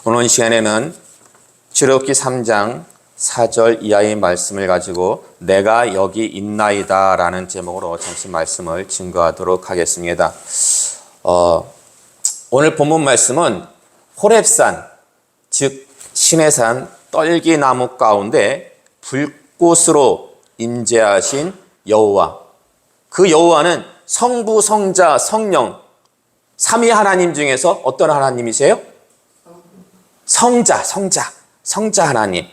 오늘 이 시간에는 출애굽기 3장 4절 이하의 말씀을 가지고 내가 여기 있나이다 라는 제목으로 잠시 말씀을 증거하도록 하겠습니다. 오늘 본문 말씀은 호렙산, 즉 시내산 떨기나무 가운데 불꽃으로 임재하신 여호와, 그 여호와는 성부, 성자, 성령 삼위 하나님 중에서 어떤 하나님이세요? 성자 하나님.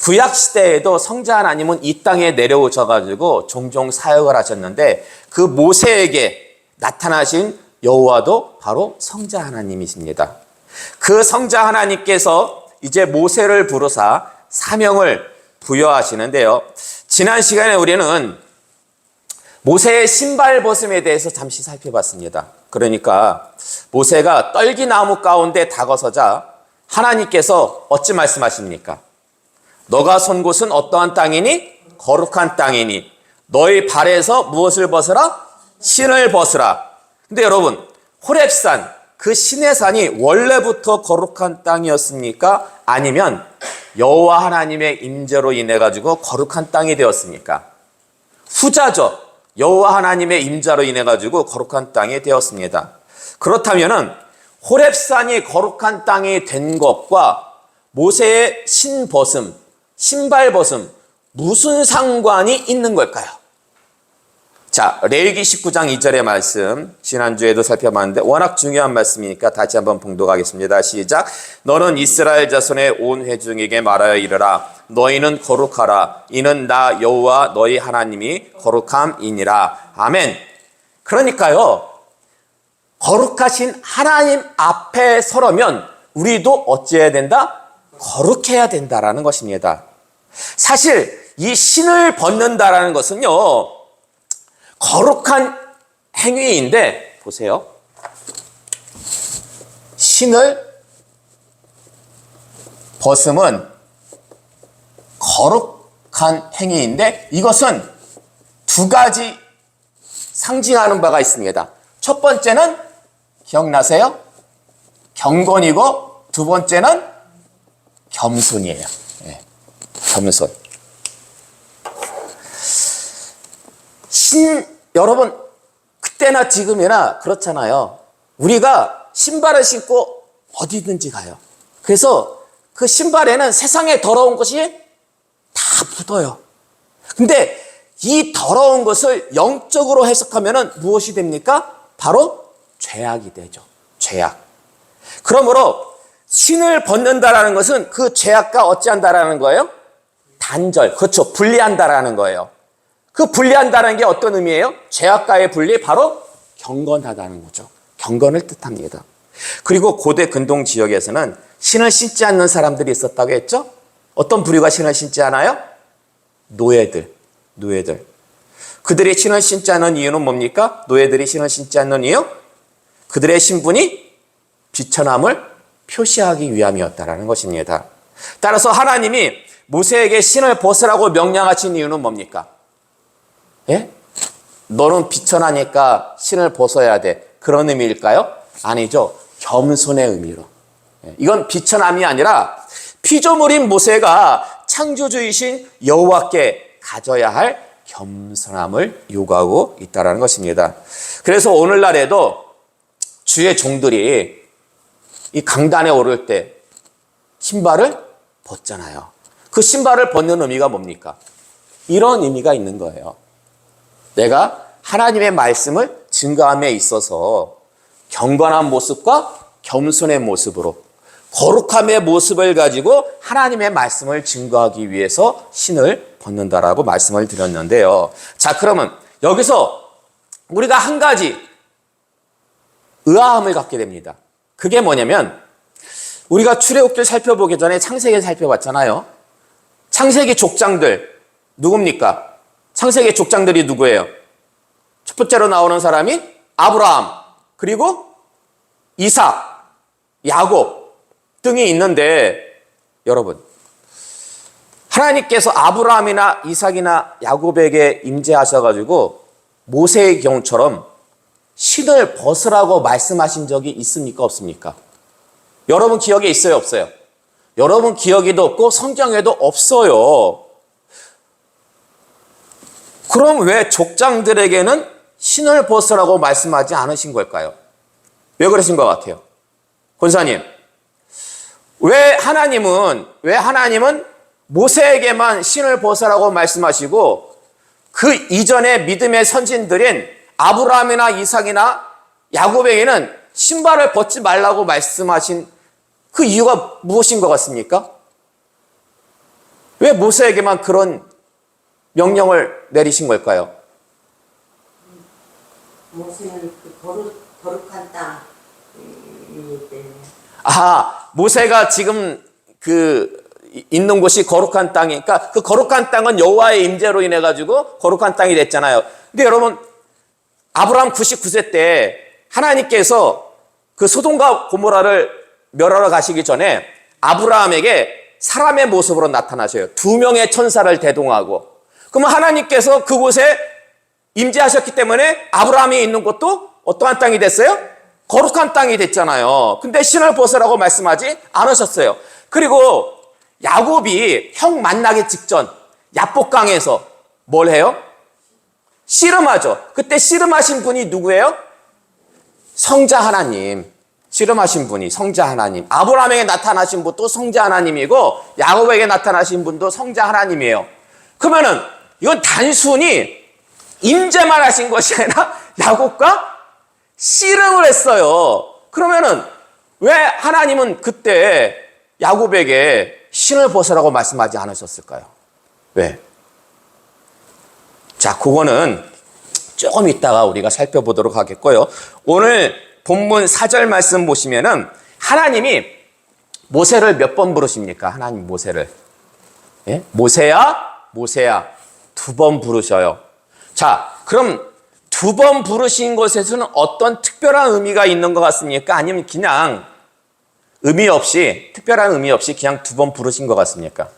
구약시대에도 성자 하나님은 이 땅에 내려오셔가지고 종종 사역을 하셨는데 그 모세에게 나타나신 여호와도 바로 성자 하나님이십니다. 그 성자 하나님께서 이제 모세를 부르사 사명을 부여하시는데요. 지난 시간에 우리는 모세의 신발 벗음에 대해서 잠시 살펴봤습니다. 그러니까 모세가 떨기나무 가운데 다가서자 하나님께서 어찌 말씀하십니까? 너가 선 곳은 어떠한 땅이니? 거룩한 땅이니 너희 발에서 무엇을 벗으라? 신을 벗으라. 근데 여러분, 호렙산, 그 시내산이 원래부터 거룩한 땅이었습니까? 아니면 여호와 하나님의 임재로 인해 가지고 거룩한 땅이 되었습니까? 후자죠. 여호와 하나님의 임재로 인해 가지고 거룩한 땅이 되었습니다. 그렇다면은 호렙산이 거룩한 땅이 된 것과 모세의 신벗음, 신발 벗음, 무슨 상관이 있는 걸까요? 자, 레위기 19장 2절의 말씀, 지난주에도 살펴봤는데 워낙 중요한 말씀이니까 다시 한번 봉독하겠습니다. 시작. 너는 이스라엘 자손의 온 회중에게 말하여 이르라. 너희는 거룩하라. 이는 나 여호와 너희 하나님이 거룩함이니라. 아멘. 그러니까요, 거룩하신 하나님 앞에 서려면 우리도 어찌해야 된다? 거룩해야 된다라는 것입니다. 사실 이 신을 벗는다라는 것은요, 거룩한 행위인데, 보세요. 신을 벗음은 거룩한 행위인데 이것은 두 가지 상징하는 바가 있습니다. 첫 번째는 기억나세요? 경건이고 두 번째는 겸손이에요. 네, 겸손. 여러분, 그때나 지금이나 그렇잖아요. 우리가 신발을 신고 어디든지 가요. 그래서 그 신발에는 세상에 더러운 것이 다 묻어요. 근데 이 더러운 것을 영적으로 해석하면 무엇이 됩니까? 바로 죄악이 되죠. 죄악. 그러므로 신을 벗는다라는 것은 그 죄악과 어찌한다라는 거예요? 단절. 그렇죠. 분리한다라는 거예요. 그 분리한다는 게 어떤 의미예요? 죄악과의 분리, 바로 경건하다는 거죠. 경건을 뜻합니다. 그리고 고대 근동 지역에서는 신을 신지 않는 사람들이 있었다고 했죠? 어떤 부류가 신을 신지 않아요? 노예들. 그들이 신을 신지 않는 이유는 뭡니까? 노예들이 신을 신지 않는 이유? 그들의 신분이 비천함을 표시하기 위함이었다라는 것입니다. 따라서 하나님이 모세에게 신을 벗으라고 명령하신 이유는 뭡니까? 예? 너는 비천하니까 신을 벗어야 돼. 그런 의미일까요? 아니죠. 겸손의 의미로. 이건 비천함이 아니라 피조물인 모세가 창조주이신 여호와께 가져야 할 겸손함을 요구하고 있다는 것입니다. 그래서 오늘날에도 주의 종들이 이 강단에 오를 때 신발을 벗잖아요. 그 신발을 벗는 의미가 뭡니까? 이런 의미가 있는 거예요. 내가 하나님의 말씀을 증거함에 있어서 경건한 모습과 겸손의 모습으로 거룩함의 모습을 가지고 하나님의 말씀을 증거하기 위해서 신을 벗는다라고 말씀을 드렸는데요. 자, 그러면 여기서 우리가 한 가지 의아함을 갖게 됩니다. 그게 뭐냐면 우리가 출애굽기를 살펴보기 전에 창세기를 살펴봤잖아요. 창세기 족장들 누굽니까? 창세기 족장들이 누구예요? 첫 번째로 나오는 사람이 아브라함, 그리고 이삭, 야곱 등이 있는데, 여러분, 하나님께서 아브라함이나 이삭이나 야곱에게 임재하셔가지고 모세의 경우처럼 신을 벗으라고 말씀하신 적이 있습니까? 없습니까? 여러분 기억에 있어요, 없어요? 여러분 기억에도 없고 성경에도 없어요. 그럼 왜 족장들에게는 신을 벗으라고 말씀하지 않으신 걸까요? 왜 그러신 것 같아요? 권사님, 왜 하나님은 모세에게만 신을 벗으라고 말씀하시고 그 이전에 믿음의 선진들인 아브라함이나 이삭이나 야곱에게는 신발을 벗지 말라고 말씀하신 그 이유가 무엇인 것 같습니까? 왜 모세에게만 그런 명령을 내리신 걸까요? 모세는 그 거룩한 땅이기 때문에. 모세가 지금 있는 곳이 거룩한 땅이니까 그 거룩한 땅은 여호와의 임재로 인해 가지고 거룩한 땅이 됐잖아요. 근데 여러분, 아브라함 99세 때 하나님께서 그 소돔과 고모라를 멸하러 가시기 전에 아브라함에게 사람의 모습으로 나타나셔요. 2명의 천사를 대동하고. 그러면 하나님께서 그곳에 임재하셨기 때문에 아브라함이 있는 곳도 어떠한 땅이 됐어요? 거룩한 땅이 됐잖아요. 근데 신을 벗으라고 말씀하지 않으셨어요. 그리고 야곱이 형 만나기 직전 야복강에서 뭘 해요? 씨름하죠. 그때 씨름하신 분이 누구예요? 성자 하나님. 씨름하신 분이 성자 하나님. 아브라함에게 나타나신 분도 성자 하나님이고 야곱에게 나타나신 분도 성자 하나님이에요. 그러면은 이건 단순히 임재만 하신 것이 아니라 야곱과 씨름을 했어요. 그러면은 왜 하나님은 그때 야곱에게 신을 벗으라고 말씀하지 않으셨을까요? 왜? 자, 그거는 조금 이따가 우리가 살펴보도록 하겠고요. 오늘 본문 4절 말씀 보시면은 하나님이 모세를 몇 번 부르십니까? 하나님 모세를. 예? 모세야, 모세야. 2번 부르셔요. 자, 그럼 2번 부르신 것에서는 어떤 특별한 의미가 있는 것 같습니까? 아니면 그냥 특별한 의미 없이 그냥 2번 부르신 것 같습니까?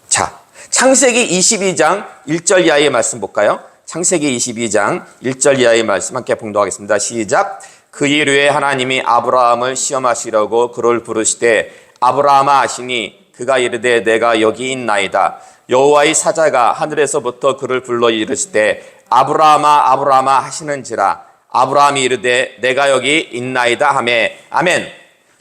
자, 창세기 22장 1절 이하의 말씀 볼까요? 창세기 22장 1절 이하의 말씀 함께 봉독하겠습니다. 시작. 그 일 후에 하나님이 아브라함을 시험하시려고 그를 부르시되 아브라함아 하시니 그가 이르되 내가 여기 있나이다. 여호와의 사자가 하늘에서부터 그를 불러 이르시되 아브라함아 아브라함아 하시는지라. 아브라함이 이르되 내가 여기 있나이다 하매. 아멘.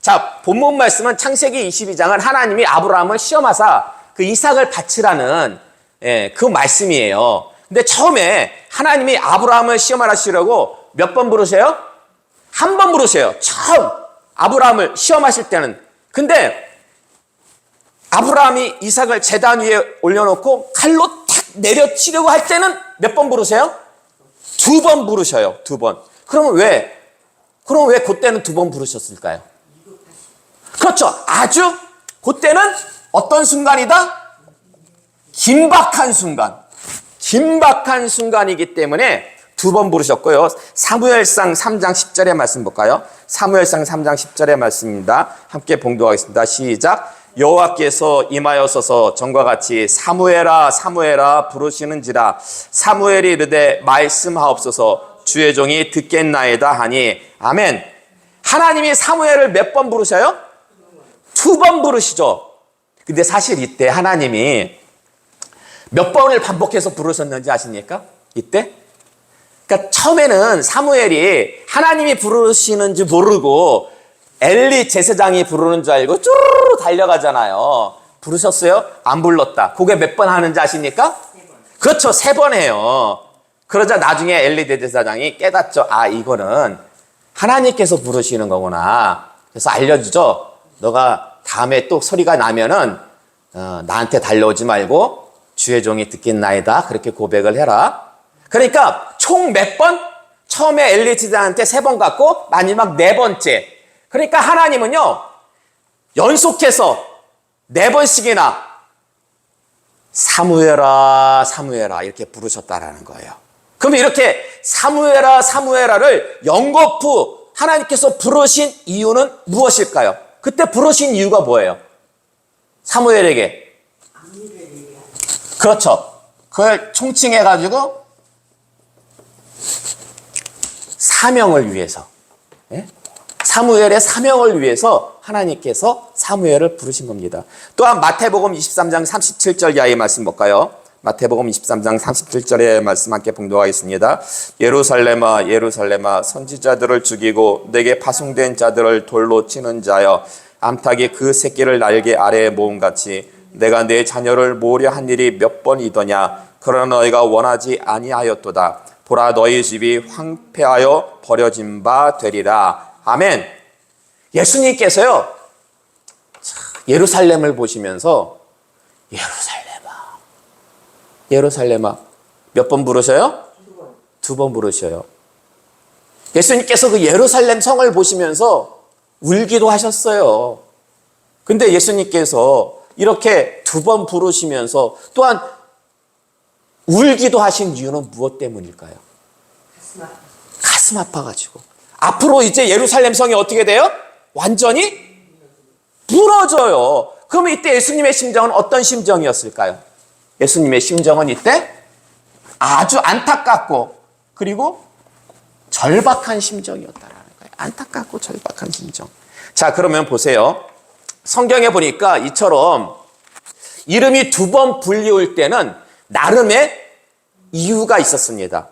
자, 본문 말씀은 창세기 22장은 하나님이 아브라함을 시험하사 그 이삭을 바치라는 그 말씀이에요. 근데 처음에 하나님이 아브라함을 시험하시려고 몇 번 부르세요? 1번 부르세요. 처음 아브라함을 시험하실 때는. 근데 아브라함이 이삭을 제단 위에 올려놓고 칼로 탁 내려치려고 할 때는 몇 번 부르세요? 2번 부르셔요. 2번. 그럼 왜 그때는 2번 부르셨을까요? 그렇죠. 아주 그때는 어떤 순간이다? 긴박한 순간이기 때문에 2번 부르셨고요. 사무엘상 3장 10절의 말씀 볼까요? 사무엘상 3장 10절의 말씀입니다. 함께 봉독하겠습니다. 시작. 여호와께서 임하여서서 전과 같이 사무엘아 사무엘아 부르시는지라. 사무엘이 이르되 말씀하옵소서 주의 종이 듣겠나이다 하니. 아멘. 하나님이 사무엘을 몇 번 부르셔요? 2번 부르시죠. 근데 사실 이때 하나님이 몇 번을 반복해서 부르셨는지 아십니까? 이때? 그러니까 처음에는 사무엘이 하나님이 부르시는지 모르고 엘리 제사장이 부르는 줄 알고 쭈르르 달려가잖아요. 부르셨어요? 안 불렀다. 그게 몇 번 하는지 아십니까? 3번. 그렇죠. 3번 해요. 그러자 나중에 엘리 제사장이 깨닫죠. 이거는 하나님께서 부르시는 거구나. 그래서 알려주죠. 너가 다음에 또 소리가 나면은 나한테 달려오지 말고 주의 종이 듣겠나이다. 그렇게 고백을 해라. 그러니까 총 몇 번? 처음에 엘리 제사장한테 3번 갔고 마지막 4번째. 그러니까 하나님은요 연속해서 4번씩이나 사무엘아 사무엘아 이렇게 부르셨다라는 거예요. 그럼 이렇게 사무엘아 사무엘아를 연거푸 하나님께서 부르신 이유는 무엇일까요? 그때 부르신 이유가 뭐예요? 사무엘에게. 그렇죠. 그걸 총칭해가지고 사명을 위해서. 사무엘의 사명을 위해서 하나님께서 사무엘을 부르신 겁니다. 또한 마태복음 23장 37절 이하의 말씀 볼까요? 마태복음 23장 37절의 말씀 함께 봉독하겠습니다. 예루살렘아 예루살렘아 선지자들을 죽이고 내게 파송된 자들을 돌로 치는 자여 암탉이 그 새끼를 날개 아래에 모음같이 내가 내 자녀를 모으려 한 일이 몇 번이더냐. 그러나 너희가 원하지 아니하였도다. 보라 너희 집이 황폐하여 버려진 바 되리라. 아멘. 예수님께서요 예루살렘을 보시면서 예루살렘아 몇 번 부르셔요? 두 번 부르셔요. 예수님께서 그 예루살렘 성을 보시면서 울기도 하셨어요. 근데 예수님께서 이렇게 두 번 부르시면서 또한 울기도 하신 이유는 무엇 때문일까요? 가슴 아파가지고. 앞으로 이제 예루살렘 성이 어떻게 돼요? 완전히 무너져요. 그러면 이때 예수님의 심정은 어떤 심정이었을까요? 예수님의 심정은 이때 아주 안타깝고 그리고 절박한 심정이었다라는 거예요. 안타깝고 절박한 심정. 자, 그러면 보세요. 성경에 보니까 이처럼 이름이 두 번 불리울 때는 나름의 이유가 있었습니다.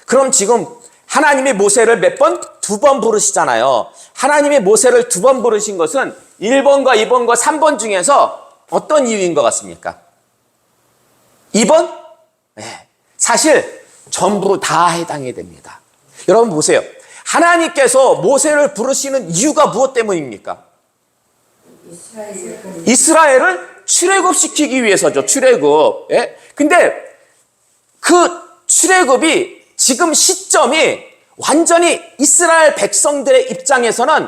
그럼 지금 하나님이 모세를 몇 번? 두 번 부르시잖아요. 하나님이 모세를 두 번 부르신 것은 1번과 2번과 3번 중에서 어떤 이유인 것 같습니까? 2번? 네. 사실 전부 다 해당이 됩니다. 여러분 보세요. 하나님께서 모세를 부르시는 이유가 무엇 때문입니까? 이스라엘을 출애굽시키기 위해서죠. 출애굽. 예? 근데 그 출애굽이 지금 시점이 완전히 이스라엘 백성들의 입장에서는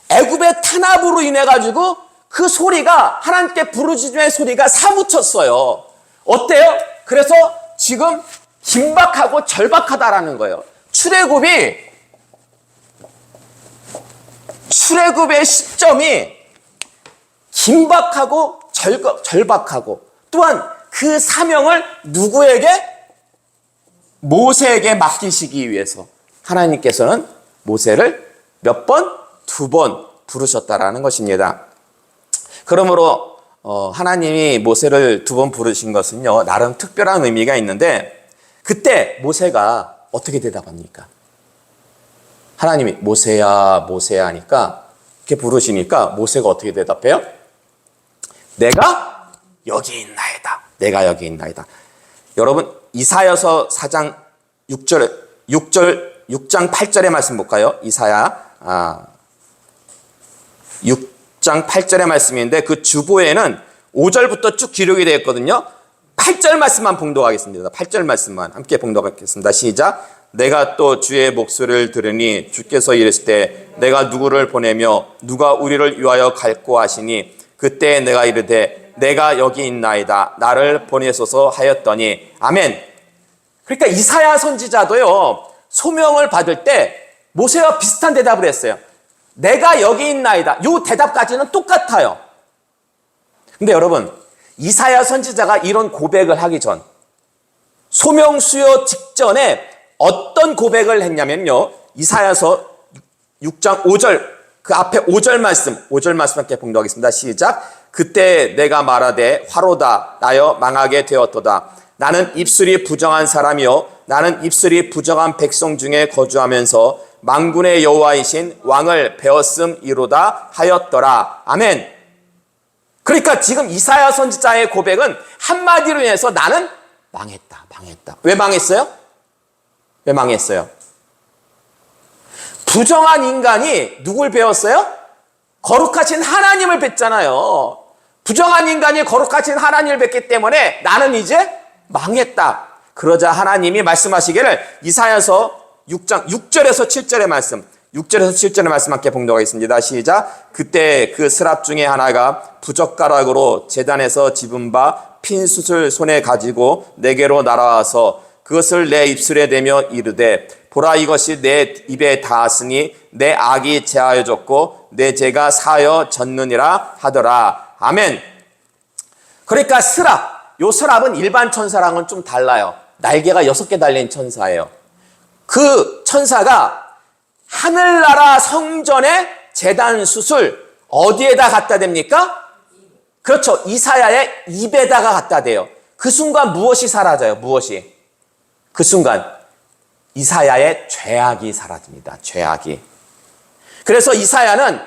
애굽의 탄압으로 인해 가지고 그 소리가 하나님께 부르짖음의 소리가 사무쳤어요. 어때요? 그래서 지금 긴박하고 절박하다라는 거예요. 출애굽의 시점이 긴박하고 절박하고 또한 그 사명을 누구에게? 모세에게 맡기시기 위해서 하나님께서는 모세를 몇 번? 두 번 부르셨다라는 것입니다. 그러므로 하나님이 모세를 두 번 부르신 것은요 나름 특별한 의미가 있는데 그때 모세가 어떻게 대답합니까? 하나님이 모세야 모세야 하니까 이렇게 부르시니까 모세가 어떻게 대답해요? 내가 여기 있나이다. 내가 여기 있나이다. 여러분 이사야서 4장 6장 8절의 말씀 볼까요? 이사야 6장 8절의 말씀인데 그 주보에는 5절부터 쭉 기록이 되어 있거든요. 8절 말씀만 봉독하겠습니다. 8절 말씀만 함께 봉독하겠습니다. 시작. 내가 또 주의 목소리를 들으니 주께서 이르실 때 내가 누구를 보내며 누가 우리를 위하여 갈고 하시니 그때 내가 이르되 내가 여기 있나이다. 나를 보내소서 하였더니 아멘. 그러니까 이사야 선지자도요 소명을 받을 때 모세와 비슷한 대답을 했어요. 내가 여기 있나이다. 이 대답까지는 똑같아요. 근데 여러분 이사야 선지자가 이런 고백을 하기 전 소명 수요 직전에 어떤 고백을 했냐면요. 이사야서 6장 5절 그 앞에 5절 말씀 함께 봉독하겠습니다. 시작. 그때 내가 말하되 화로다 나여 망하게 되었도다. 나는 입술이 부정한 사람이요 나는 입술이 부정한 백성 중에 거주하면서 만군의 여호와이신 왕을 배웠음이로다 하였더라. 아멘. 그러니까 지금 이사야 선지자의 고백은 한마디로 해서 나는 망했다. 왜 망했어요? 왜 망했어요? 부정한 인간이 누굴 배웠어요? 거룩하신 하나님을 뵀잖아요. 부정한 인간이 거룩하신 하나님을 뵀기 때문에 나는 이제 망했다. 그러자 하나님이 말씀하시기를 이사야서 6장 6절에서 7절의 말씀 6절에서 7절의 말씀 함께 봉독하겠습니다. 시작. 그때 그 스랍 중에 하나가 부젓가락으로 제단에서 집은 바 핀 숯을 손에 가지고 내게로 날아와서 그것을 내 입술에 대며 이르되 보라 이것이 내 입에 닿았으니 내 악이 제하여졌고 내 죄가 사하여 졌느니라 하더라. 아멘. 그러니까 요 스랍은 일반 천사랑은 좀 달라요. 날개가 6개 달린 천사예요. 그 천사가 하늘나라 성전의 제단 숯을 어디에다 갖다 댑니까? 그렇죠. 이사야의 입에다가 갖다 대요. 그 순간 무엇이 사라져요? 무엇이? 그 순간 이사야의 죄악이 사라집니다. 죄악이. 그래서 이사야는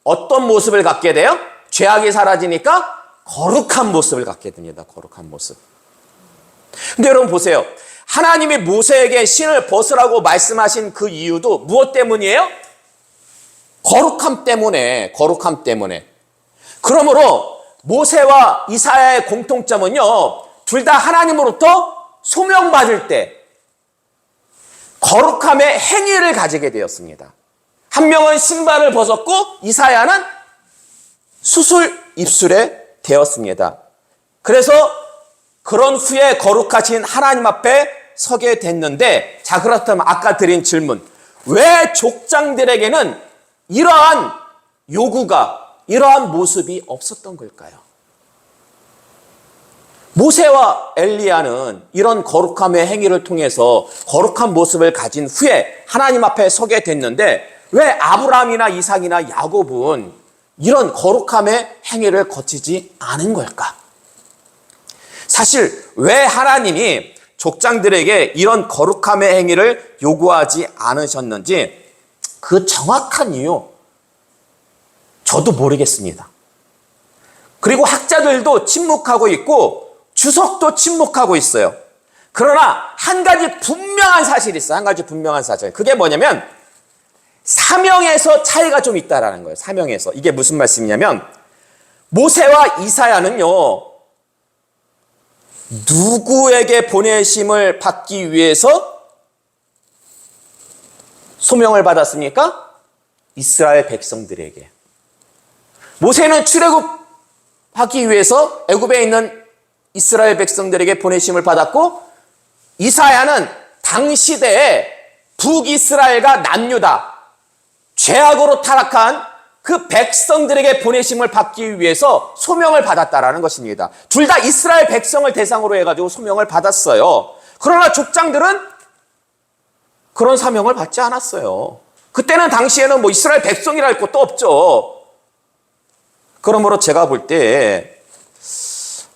어떤 모습을 갖게 돼요? 죄악이 사라지니까 거룩한 모습을 갖게 됩니다. 거룩한 모습. 근데 여러분 보세요. 하나님이 모세에게 신을 벗으라고 말씀하신 그 이유도 무엇 때문이에요? 거룩함 때문에. 거룩함 때문에. 그러므로 모세와 이사야의 공통점은요, 둘 다 하나님으로부터 소명받을 때 거룩함의 행위를 가지게 되었습니다. 한 명은 신발을 벗었고 이사야는 숯을 입술에 대었습니다. 그래서 그런 후에 거룩하신 하나님 앞에 서게 됐는데, 자, 그렇다면 아까 드린 질문, 왜 족장들에게는 이러한 요구가, 이러한 모습이 없었던 걸까요? 모세와 엘리야는 이런 거룩함의 행위를 통해서 거룩한 모습을 가진 후에 하나님 앞에 서게 됐는데, 왜 아브라함이나 이삭이나 야곱은 이런 거룩함의 행위를 거치지 않은 걸까? 사실 왜 하나님이 족장들에게 이런 거룩함의 행위를 요구하지 않으셨는지 그 정확한 이유 저도 모르겠습니다. 그리고 학자들도 침묵하고 있고 주석도 침묵하고 있어요. 그러나 한 가지 분명한 사실이 있어요. 한 가지 분명한 사실. 그게 뭐냐면 사명에서 차이가 좀 있다라는 거예요. 사명에서. 이게 무슨 말씀이냐면 모세와 이사야는요, 누구에게 보내심을 받기 위해서 소명을 받았습니까? 이스라엘 백성들에게. 모세는 출애굽하기 위해서 애굽에 있는 이스라엘 백성들에게 보내심을 받았고, 이사야는 당시대에 북이스라엘과 남유다, 죄악으로 타락한 그 백성들에게 보내심을 받기 위해서 소명을 받았다라는 것입니다. 둘 다 이스라엘 백성을 대상으로 해가지고 소명을 받았어요. 그러나 족장들은 그런 사명을 받지 않았어요. 그때는 당시에는 뭐 이스라엘 백성이라 할 것도 없죠. 그러므로 제가 볼 때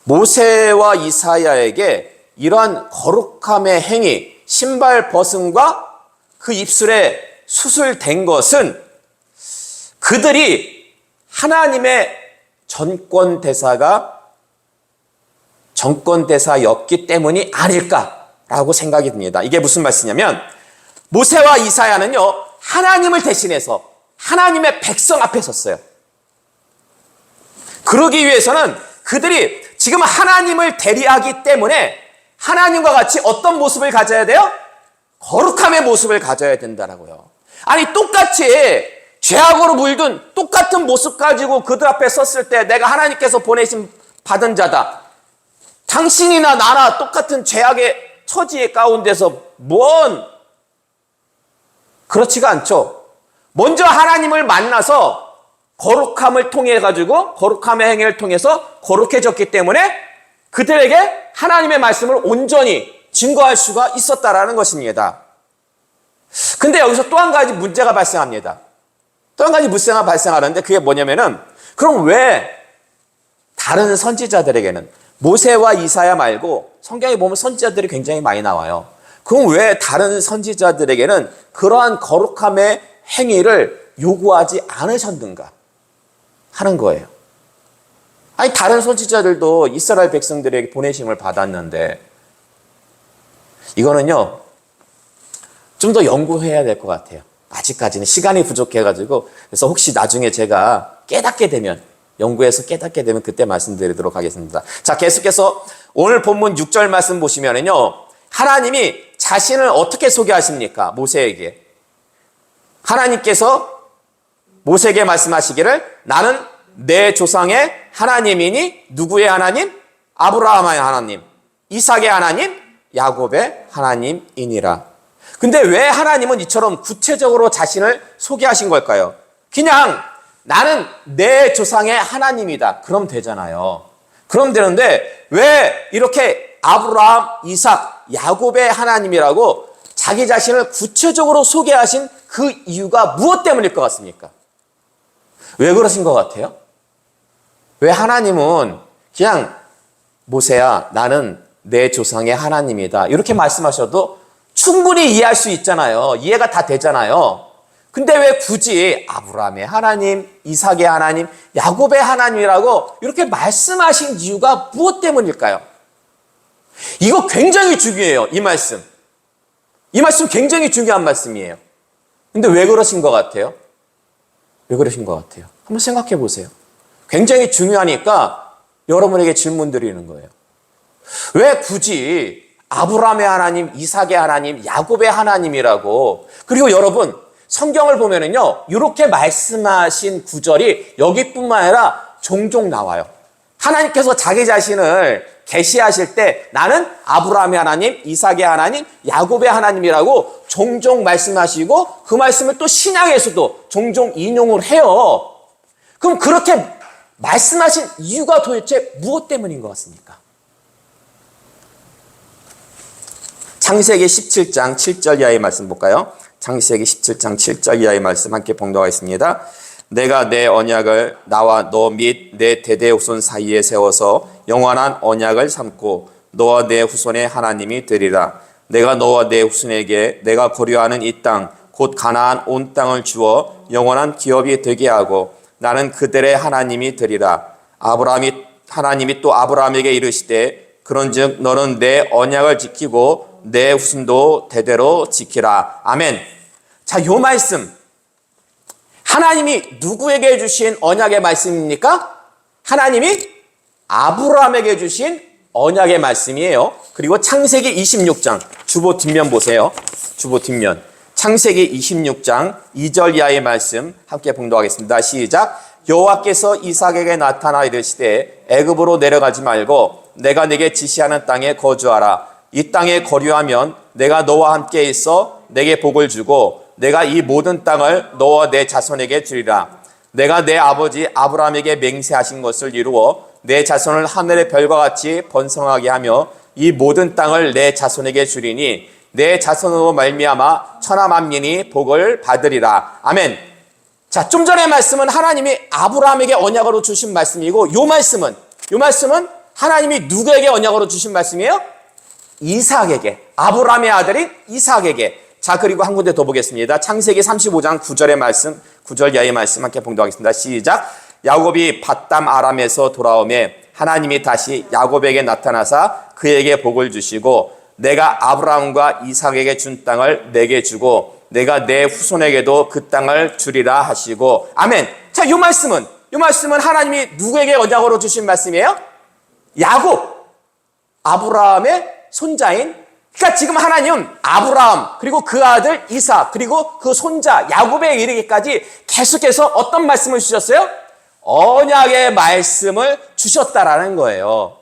모세와 이사야에게 이러한 거룩함의 행위, 신발 벗음과 그 입술에 숯을 댄 것은 그들이 하나님의 전권대사였기 때문이 아닐까라고 생각이 듭니다. 이게 무슨 말씀이냐면 모세와 이사야는요, 하나님을 대신해서 하나님의 백성 앞에 섰어요. 그러기 위해서는 그들이 지금 하나님을 대리하기 때문에 하나님과 같이 어떤 모습을 가져야 돼요? 거룩함의 모습을 가져야 된다라고요. 아니, 똑같이 죄악으로 물든 똑같은 모습 가지고 그들 앞에 섰을 때 내가 하나님께서 보내심 받은 자다, 당신이나 나나 똑같은 죄악의 처지 가운데서 그렇지가 않죠. 먼저 하나님을 만나서 거룩함을 통해 가지고 거룩함의 행위를 통해서 거룩해졌기 때문에 그들에게 하나님의 말씀을 온전히 증거할 수가 있었다라는 것입니다. 근데 여기서 또 한 가지 문제가 발생합니다. 또 한 가지 문제가 발생하는데 그게 뭐냐면은, 그럼 왜 다른 선지자들에게는, 모세와 이사야 말고 성경에 보면 선지자들이 굉장히 많이 나와요. 그럼 왜 다른 선지자들에게는 그러한 거룩함의 행위를 요구하지 않으셨는가 하는 거예요. 아니, 다른 선지자들도 이스라엘 백성들에게 보내심을 받았는데, 이거는요 좀 더 연구해야 될 것 같아요. 아직까지는 시간이 부족해가지고. 그래서 혹시 나중에 제가 깨닫게 되면, 연구해서 깨닫게 되면 그때 말씀드리도록 하겠습니다. 자, 계속해서 오늘 본문 6절 말씀 보시면은요, 하나님이 자신을 어떻게 소개하십니까? 모세에게. 하나님께서 모세에게 말씀하시기를, 나는 내 조상의 하나님이니, 누구의 하나님? 아브라함의 하나님, 이삭의 하나님, 야곱의 하나님이니라. 근데 왜 하나님은 이처럼 구체적으로 자신을 소개하신 걸까요? 그냥 나는 내 조상의 하나님이다, 그럼 되잖아요. 그럼 되는데 왜 이렇게 아브라함, 이삭, 야곱의 하나님이라고 자기 자신을 구체적으로 소개하신 그 이유가 무엇 때문일 것 같습니까? 왜 그러신 것 같아요? 왜 하나님은 그냥 모세야 나는 내 조상의 하나님이다 이렇게 말씀하셔도 충분히 이해할 수 있잖아요. 이해가 다 되잖아요. 근데 왜 굳이 아브라함의 하나님, 이삭의 하나님, 야곱의 하나님이라고 이렇게 말씀하신 이유가 무엇 때문일까요? 이거 굉장히 중요해요. 이 말씀. 이 말씀 굉장히 중요한 말씀이에요. 근데 왜 그러신 것 같아요? 왜 그러신 것 같아요? 한번 생각해 보세요. 굉장히 중요하니까 여러분에게 질문 드리는 거예요. 왜 굳이 아브라함의 하나님, 이삭의 하나님, 야곱의 하나님이라고 그리고 여러분 성경을 보면은요 이렇게 말씀하신 구절이 여기뿐만 아니라 종종 나와요. 하나님께서 자기 자신을 계시하실 때 나는 아브라함의 하나님, 이삭의 하나님, 야곱의 하나님이라고 종종 말씀하시고 그 말씀을 또 신약에서도 종종 인용을 해요. 그럼 그렇게 말씀하신 이유가 도대체 무엇 때문인 것 같습니까? 창세기 17장 7절 이하의 말씀 볼까요? 창세기 17장 7절 이하의 말씀 함께 봉독하겠습니다. 내가 내 언약을 나와 너 및 내 대대 후손 사이에 세워서 영원한 언약을 삼고 너와 내 후손의 하나님이 되리라. 내가 너와 내 후손에게 내가 거류하는 이 땅 곧 가나안 온 땅을 주어 영원한 기업이 되게 하고 나는 그들의 하나님이 되리라. 하나님이 또 아브라함에게 이르시되 그런즉 너는 내 언약을 지키고 내 후손도 대대로 지키라. 아멘. 자, 요 말씀 하나님이 누구에게 주신 언약의 말씀입니까? 하나님이 아브라함에게 주신 언약의 말씀이에요. 그리고 창세기 26장 주보 뒷면 보세요. 주보 뒷면 창세기 26장 2절 이하의 말씀 함께 봉독하겠습니다. 시작. 여호와께서 이삭에게 나타나 이르시되 애굽으로 내려가지 말고 내가 네게 지시하는 땅에 거주하라. 이 땅에 거류하면 내가 너와 함께 있어 내게 복을 주고 내가 이 모든 땅을 너와 내 자손에게 주리라. 내가 내 아버지 아브라함에게 맹세하신 것을 이루어 내 자손을 하늘의 별과 같이 번성하게 하며 이 모든 땅을 내 자손에게 주리니 내 자손으로 말미암아 천하 만민이 복을 받으리라. 아멘. 자, 좀 전의 말씀은 하나님이 아브라함에게 언약으로 주신 말씀이고 요 말씀은 하나님이 누구에게 언약으로 주신 말씀이에요? 이삭에게, 아브라함의 아들인 이삭에게. 자, 그리고 한 군데 더 보겠습니다. 창세기 35장 9절의 말씀, 9절 이하의 말씀 함께 봉독하겠습니다. 시작. 야곱이 밧담 아람에서 돌아오매 하나님이 다시 야곱에게 나타나사 그에게 복을 주시고 내가 아브라함과 이삭에게 준 땅을 내게 주고 내가 내 후손에게도 그 땅을 주리라 하시고. 아멘. 자, 이 말씀은 하나님이 누구에게 언약으로 주신 말씀이에요? 야곱, 아브라함의 손자인. 그러니까 지금 하나님은 아브라함 그리고 그 아들 이삭 그리고 그 손자 야곱에 이르기까지 계속해서 어떤 말씀을 주셨어요? 언약의 말씀을 주셨다라는 거예요.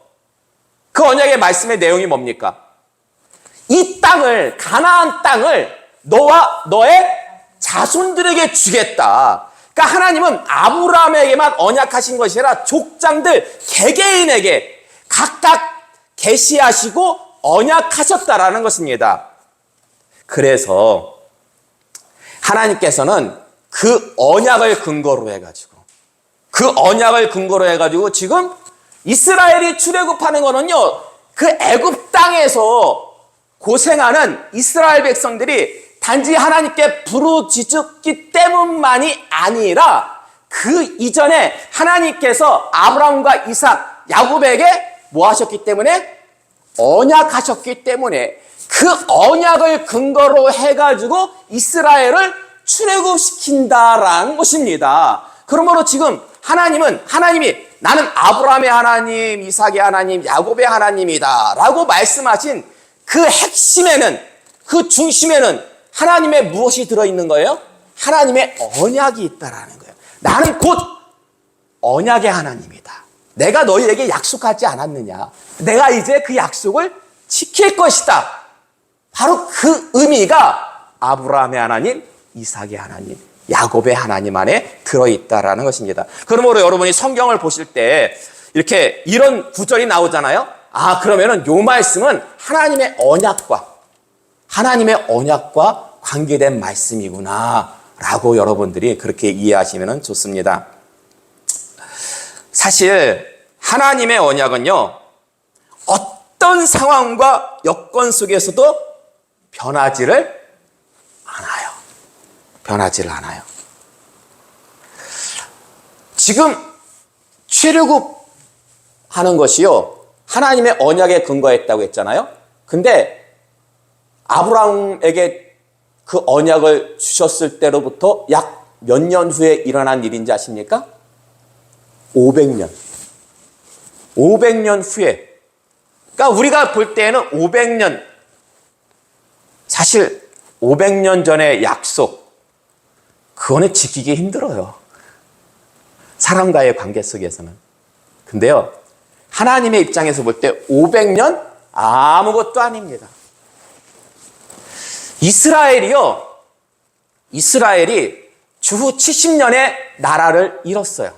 그 언약의 말씀의 내용이 뭡니까? 이 땅을, 가나안 땅을 너와 너의 자손들에게 주겠다. 그러니까 하나님은 아브라함에게만 언약하신 것이 아니라 족장들 개개인에게 각각 계시하시고 언약하셨다라는 것입니다. 그래서 하나님께서는 그 언약을 근거로 해가지고 지금 이스라엘이 출애굽하는 거는요, 그 애굽 땅에서 고생하는 이스라엘 백성들이 단지 하나님께 부르짖었기 때문만이 아니라 그 이전에 하나님께서 아브라함과 이삭, 야곱에게 뭐 하셨기 때문에? 언약하셨기 때문에 그 언약을 근거로 해가지고 이스라엘을 출애굽시킨다라는 것입니다. 그러므로 지금 하나님이 나는 아브라함의 하나님, 이삭의 하나님, 야곱의 하나님이다 라고 말씀하신 그 핵심에는, 그 중심에는 하나님의 무엇이 들어있는 거예요? 하나님의 언약이 있다라는 거예요. 나는 곧 언약의 하나님이다. 내가 너희에게 약속하지 않았느냐. 내가 이제 그 약속을 지킬 것이다. 바로 그 의미가 아브라함의 하나님, 이삭의 하나님, 야곱의 하나님 안에 들어있다라는 것입니다. 그러므로 여러분이 성경을 보실 때 이렇게 이런 구절이 나오잖아요. 아, 그러면은 요 말씀은 하나님의 언약과 하나님의 언약과 관계된 말씀이구나 라고 여러분들이 그렇게 이해하시면 좋습니다. 사실 하나님의 언약은요, 어떤 상황과 여건 속에서도 변하지를 않아요. 변하지를 않아요. 지금 출애굽하는 것이요, 하나님의 언약에 근거했다고 했잖아요. 근데 아브라함에게 그 언약을 주셨을 때로부터 약 몇 년 후에 일어난 일인지 아십니까? 500년. 500년 후에. 그러니까 우리가 볼 때에는 500년, 사실 500년 전의 약속, 그거는 지키기 힘들어요. 사람과의 관계 속에서는. 근데요, 하나님의 입장에서 볼 때 500년 아무것도 아닙니다. 이스라엘이 주후 70년의 나라를 잃었어요.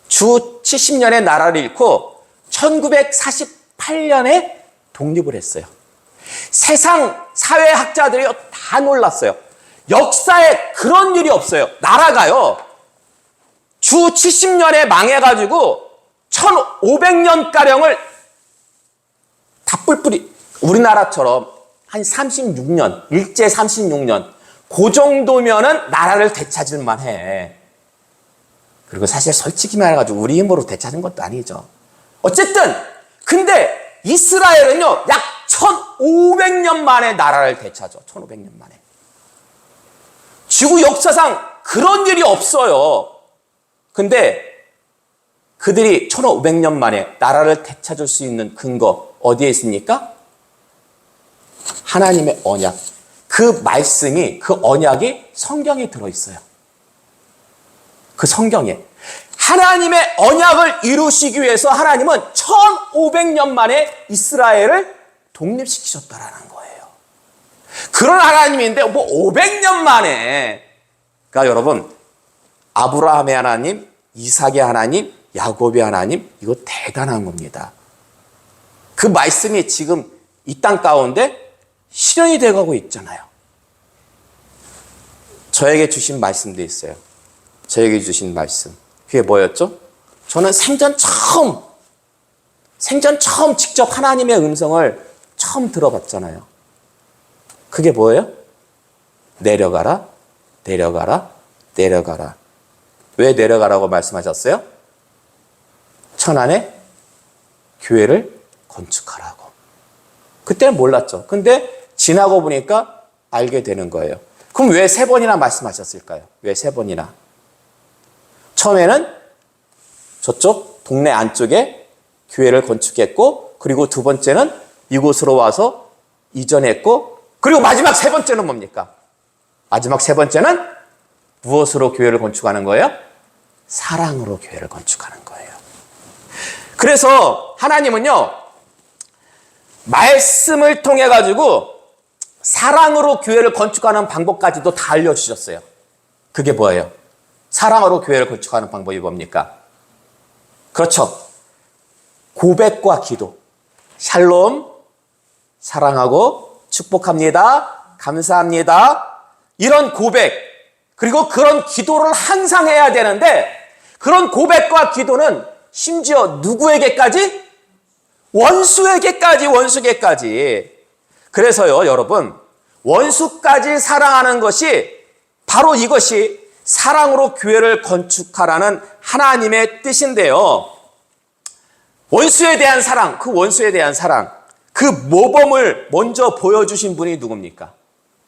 주 70년의 나라를 잃고 1948년에 독립을 했어요. 세상 사회학자들이 다 놀랐어요. 역사에 그런 일이 없어요. 나라가요, 주 70년에 망해가지고 1500년가량을 다 뿔뿔이, 우리나라처럼 한 36년, 일제 36년, 그 정도면은 나라를 되찾을만 해. 그리고 사실 솔직히 말해가지고 우리 힘으로 되찾은 것도 아니죠. 어쨌든, 근데 이스라엘은요, 약 1500년 만에 나라를 되찾아. 1500년 만에. 지구 역사상 그런 일이 없어요. 근데 그들이 1500년 만에 나라를 되찾을 수 있는 근거 어디에 있습니까? 하나님의 언약. 그 말씀이, 그 언약이 성경에 들어있어요. 그 성경에. 하나님의 언약을 이루시기 위해서 하나님은 1500년 만에 이스라엘을 독립시키셨다라는 거예요. 그런 하나님인데 뭐 500년 만에. 그러니까 여러분, 아브라함의 하나님, 이삭의 하나님, 야곱의 하나님, 이거 대단한 겁니다. 그 말씀이 지금 이 땅 가운데 실현이 되어가고 있잖아요. 저에게 주신 말씀도 있어요. 저에게 주신 말씀. 그게 뭐였죠? 저는 생전 처음 직접 하나님의 음성을 처음 들어봤잖아요. 그게 뭐예요? 내려가라, 내려가라, 내려가라. 왜 내려가라고 말씀하셨어요? 천안에 교회를 건축하라고. 그때는 몰랐죠. 근데 지나고 보니까 알게 되는 거예요. 그럼 왜 3번이나 말씀하셨을까요? 왜 3번이나? 처음에는 저쪽 동네 안쪽에 교회를 건축했고, 그리고 2번째는 이곳으로 와서 이전했고, 그리고 마지막 3번째는 뭡니까? 마지막 3번째는 무엇으로 교회를 건축하는 거예요? 사랑으로 교회를 건축하는 거예요. 그래서 하나님은요, 말씀을 통해 가지고 사랑으로 교회를 건축하는 방법까지도 다 알려주셨어요. 그게 뭐예요? 사랑으로 교회를 건축하는 방법이 뭡니까? 그렇죠. 고백과 기도. 샬롬, 사랑하고 축복합니다. 감사합니다. 이런 고백, 그리고 그런 기도를 항상 해야 되는데, 그런 고백과 기도는 심지어 누구에게까지? 원수에게까지. 그래서요, 여러분, 원수까지 사랑하는 것이 바로 이것이 사랑으로 교회를 건축하라는 하나님의 뜻인데요. 원수에 대한 사랑, 그 원수에 대한 사랑, 그 모범을 먼저 보여주신 분이 누굽니까?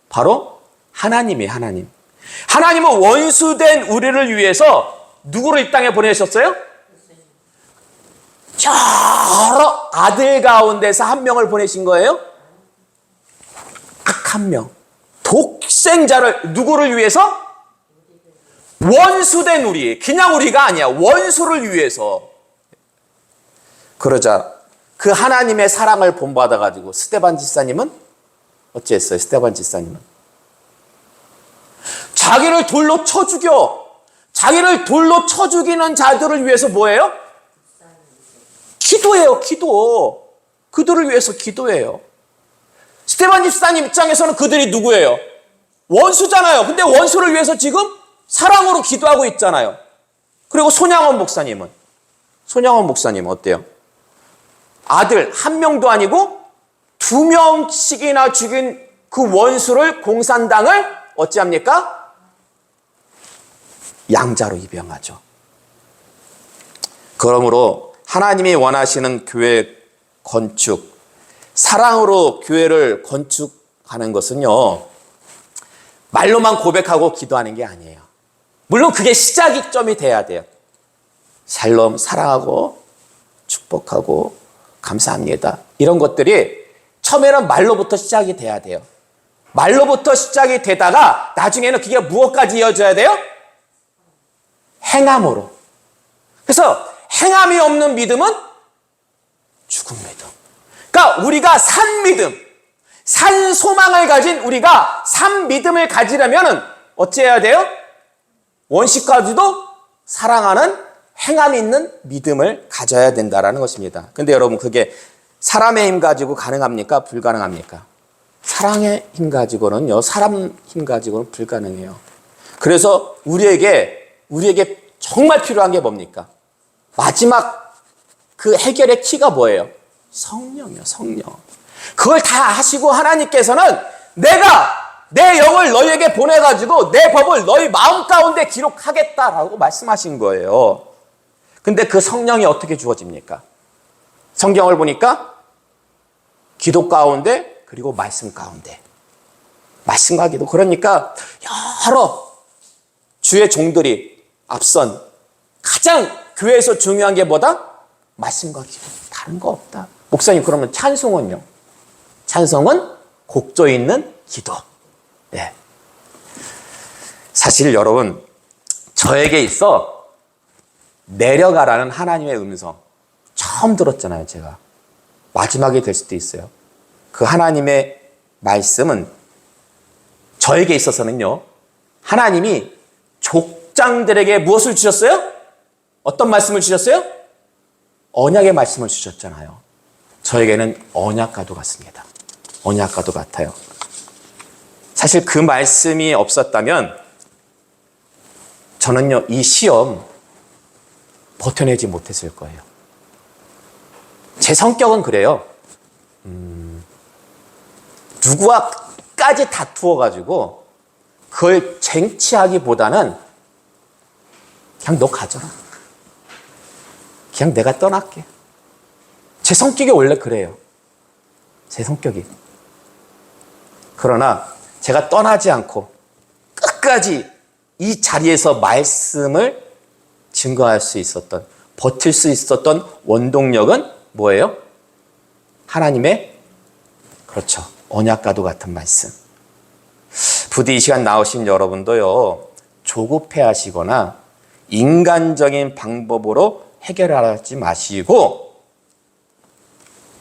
바로 하나님이에요, 하나님. 하나님은 원수된 우리를 위해서 누구를 이 땅에 보내셨어요? 여러 아들 가운데서 한 명을 보내신 거예요? 딱 한 명. 독생자를, 누구를 위해서? 원수된 우리. 그냥 우리가 아니야. 원수를 위해서. 그러자 그 하나님의 사랑을 본받아가지고 스데반 집사님은 어찌했어요? 스데반 집사님은 자기를 돌로 쳐 죽여. 자기를 돌로 쳐 죽이는 자들을 위해서 뭐예요? 기도해요, 기도. 그들을 위해서 기도해요. 스테반 집사님 입장에서는 그들이 누구예요? 원수잖아요. 근데 원수를 위해서 지금 사랑으로 기도하고 있잖아요. 그리고 손양원 목사님은 어때요? 아들 한 명도 아니고 2명씩이나 죽인 그 원수를 공산당을 어찌합니까? 양자로 입양하죠. 그러므로 하나님이 원하시는 교회 건축, 사랑으로 교회를 건축하는 것은요, 말로만 고백하고 기도하는 게 아니에요. 물론 그게 시작점이 돼야 돼요. 샬롬, 사랑하고 축복하고 감사합니다. 이런 것들이 처음에는 말로부터 시작이 돼야 돼요. 말로부터 시작이 되다가 나중에는 그게 무엇까지 이어져야 돼요? 행함으로. 그래서 행함이 없는 믿음은 죽은 믿음. 그러니까 우리가 산 믿음, 산 소망을 가진 우리가 산 믿음을 가지려면 어찌해야 돼요? 원수까지도 사랑하는 행함이 있는 믿음을 가져야 된다는 것입니다. 근데 여러분, 그게 사람의 힘 가지고 가능합니까? 불가능합니까? 사랑의 힘 가지고는요, 사람 힘 가지고는 불가능해요. 그래서 우리에게 정말 필요한 게 뭡니까? 마지막 그 해결의 키가 뭐예요? 성령이요, 성령. 그걸 다 하시고 하나님께서는 내가 내 영을 너희에게 보내가지고 내 법을 너희 마음 가운데 기록하겠다라고 말씀하신 거예요. 근데 그 성령이 어떻게 주어집니까? 성경을 보니까 기도 가운데 그리고 말씀 가운데. 말씀과 기도. 그러니까 여러 주의 종들이 앞선 가장 교회에서 중요한 게 뭐다? 말씀과 기도. 다른 거 없다. 목사님, 그러면 찬송은요? 찬송은 곡조 있는 기도. 네. 사실 여러분, 저에게 있어 내려가라는 하나님의 음성 처음 들었잖아요, 제가. 마지막이 될 수도 있어요. 그 하나님의 말씀은 저에게 있어서는요, 하나님이 족장들에게 무엇을 주셨어요? 어떤 말씀을 주셨어요? 언약의 말씀을 주셨잖아요. 저에게는 언약과도 같습니다. 언약과도 같아요. 사실 그 말씀이 없었다면 저는요, 이 시험 버텨내지 못했을 거예요. 제 성격은 그래요. 누구와까지 다투어가지고 그걸 쟁취하기보다는 그냥 너 가져라. 그냥 내가 떠날게. 제 성격이 원래 그래요. 제 성격이. 그러나 제가 떠나지 않고 끝까지 이 자리에서 말씀을 증거할 수 있었던, 버틸 수 있었던 원동력은 뭐예요? 하나님의, 그렇죠, 언약과도 같은 말씀. 부디 이 시간 나오신 여러분도요, 조급해 하시거나 인간적인 방법으로 해결하지 마시고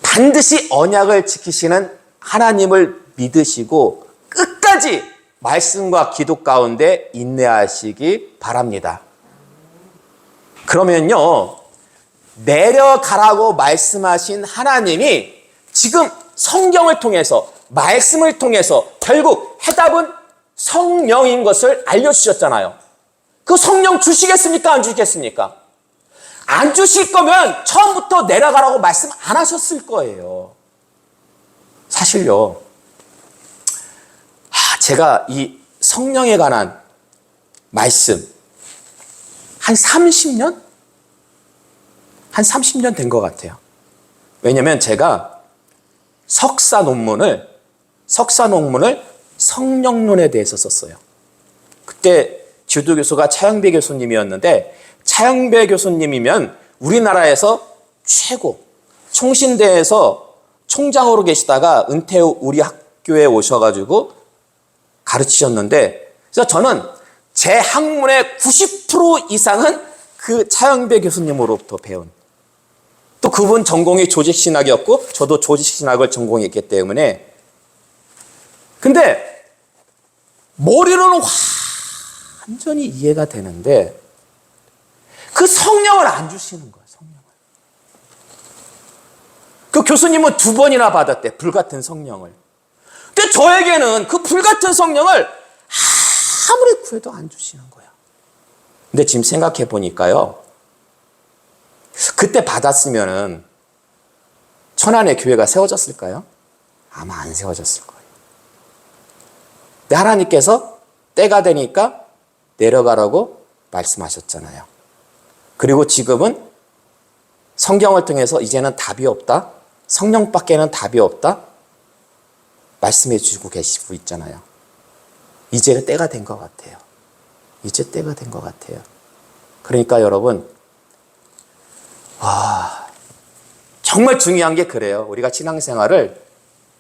반드시 언약을 지키시는 하나님을 믿으시고 끝까지 말씀과 기도 가운데 인내하시기 바랍니다. 그러면요, 내려가라고 말씀하신 하나님이 지금 성경을 통해서, 말씀을 통해서 결국 해답은 성령인 것을 알려주셨잖아요. 그 성령 주시겠습니까? 안 주시겠습니까? 안 주실 거면 처음부터 내려가라고 말씀 안 하셨을 거예요. 사실요, 제가 이 성령에 관한 말씀 한 30년? 한 30년 된 것 같아요. 왜냐면 제가 석사 논문을 성령론에 대해서 썼어요. 그때 주도 교수가 차영배 교수님이었는데, 차영배 교수님이면 우리나라에서 최고, 총신대에서 총장으로 계시다가 은퇴 후 우리 학교에 오셔가지고 가르치셨는데, 그래서 저는 제 학문의 90% 이상은 그 차영배 교수님으로부터 배운, 또 그분 전공이 조직신학이었고 저도 조직신학을 전공했기 때문에, 근데 머리로는 완전히 이해가 되는데 그 성령을 안 주시는 거예요. 성령을. 그 교수님은 2번이나 받았대, 불같은 성령을. 근데 저에게는 그 불같은 성령을 아무리 구해도 안 주시는 거예요. 근데 지금 생각해 보니까요. 그때 받았으면은 천안의 교회가 세워졌을까요? 아마 안 세워졌을 거예요. 근데 하나님께서 때가 되니까 내려가라고 말씀하셨잖아요. 그리고 지금은 성경을 통해서 이제는 답이 없다. 성령밖에는 답이 없다. 말씀해 주고 계시고 있잖아요. 이제 때가 된 것 같아요. 이제 때가 된 것 같아요. 그러니까 여러분, 정말 중요한 게 그래요. 우리가 신앙생활을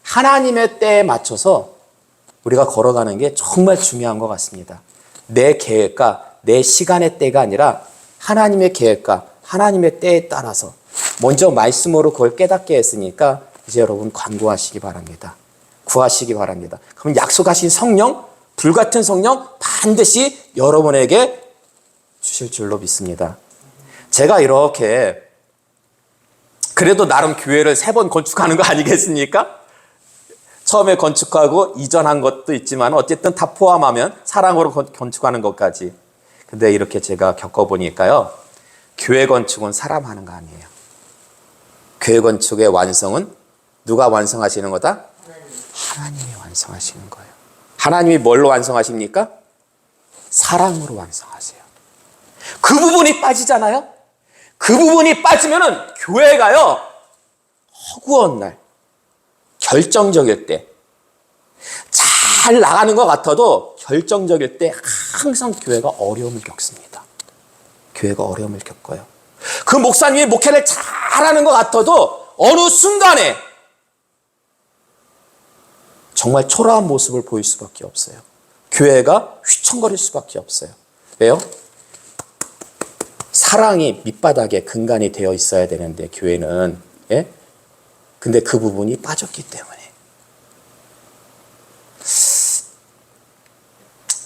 하나님의 때에 맞춰서 우리가 걸어가는 게 정말 중요한 것 같습니다. 내 계획과 내 시간의 때가 아니라 하나님의 계획과 하나님의 때에 따라서 먼저 말씀으로 그걸 깨닫게 했으니까 이제 여러분 간구하시기 바랍니다. 구하시기 바랍니다. 그럼 약속하신 성령, 불같은 성령 반드시 여러분에게 주실 줄로 믿습니다. 제가 이렇게 그래도 나름 교회를 3번 건축하는 거 아니겠습니까? 처음에 건축하고 이전한 것도 있지만 어쨌든 다 포함하면 사랑으로 건축하는 것까지. 근데 이렇게 제가 겪어보니까요. 교회 건축은 사람 하는 거 아니에요. 교회 건축의 완성은 누가 완성하시는 거다? 하나님이 완성하시는 거예요. 하나님이 뭘로 완성하십니까? 사랑으로 완성하세요. 그 부분이 빠지잖아요. 그 부분이 빠지면은 교회가요. 허구한 날, 결정적일 때, 잘 나가는 것 같아도 결정적일 때 항상 교회가 어려움을 겪습니다. 교회가 어려움을 겪어요. 그 목사님이 목회를 잘하는 것 같아도 어느 순간에 정말 초라한 모습을 보일 수밖에 없어요. 교회가 휘청거릴 수밖에 없어요. 왜요? 사랑이 밑바닥에 근간이 되어 있어야 되는데 교회는 예? 근데 그 부분이 빠졌기 때문에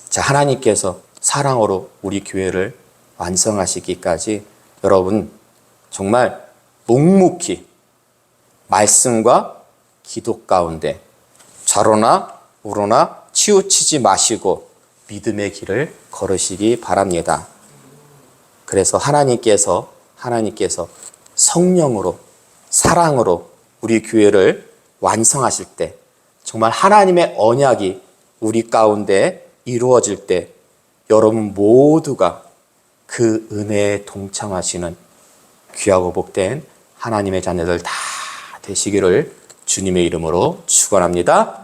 자 하나님께서 사랑으로 우리 교회를 완성하시기까지 여러분 정말 묵묵히 말씀과 기도 가운데 좌로나 우로나 치우치지 마시고 믿음의 길을 걸으시기 바랍니다. 그래서 하나님께서 성령으로 사랑으로 우리 교회를 완성하실 때 정말 하나님의 언약이 우리 가운데 이루어질 때 여러분 모두가 그 은혜에 동참하시는 귀하고 복된 하나님의 자녀들 다 되시기를 주님의 이름으로 축원합니다.